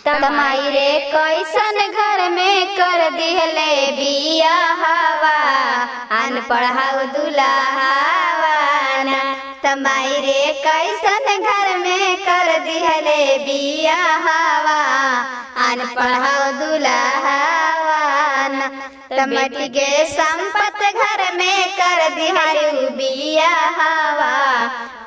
तमाई रे कैसन घर में कर दिहले बिया हवा अनपढ़ हऊ दुल्हावाना। तमाई रे कैसन घर में कर दिहले बिया हवा अनपढ़ हऊ दुल्हावाना। तमट गे संपत घर में कर दिहलू बिया हवा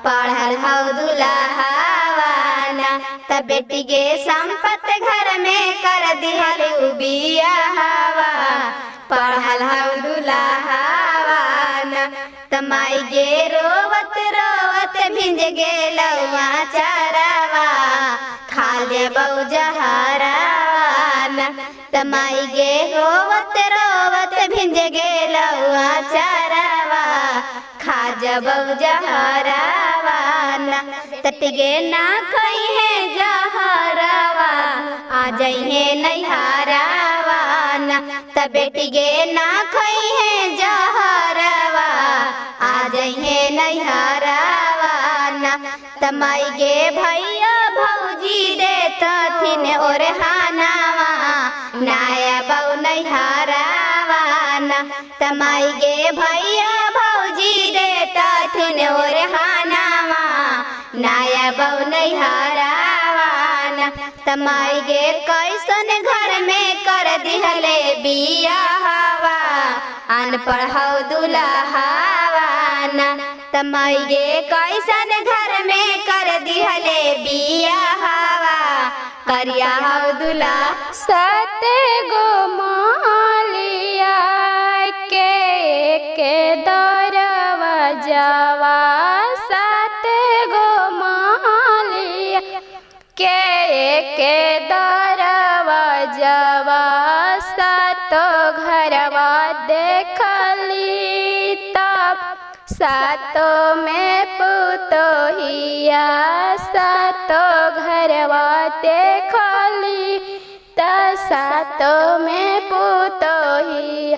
पढ़ल हऊ दुल्हावाना। त बेटी गे संपत घर में कर दिहलू बिया हवा पढ़ल हऊ दुल्हावाना। तमाई गे रोवत रोवत भिंज गेलौआ चारावा खा लेबौ जहरावाना। तमाई गे रोवत रोवत भिंज गेलौआ चारावा खा जबौ जहरावाना। तट गे ना खइहे जहरावा आ जइहे नैहरावाना। त बेटी गे ना खइहे जहरावा आ जइहे नैहरावाना। तमाई गे भैया भौजी देतथिन ओरहानावा नाया बौ नैहरावाना। तमाई गे भैया भौजी देतथिन ओरहानावा नाया बौ नैहरावाना। तमाई गे कैसन घर में कर दिहले बिया हवा अनपढ़ हऊ दुल्हावाना। तमाई गे कैसन घर में कर दिहले बिया हवा करिया हऊ दुल्हा। सात गो मालिया के दरवाजावा सात गो मालिया के दरवाजावा सातो घरवा देखली तब सातो में पुतोहिया सातो घरवा देखली त सातो में पुतोहिया।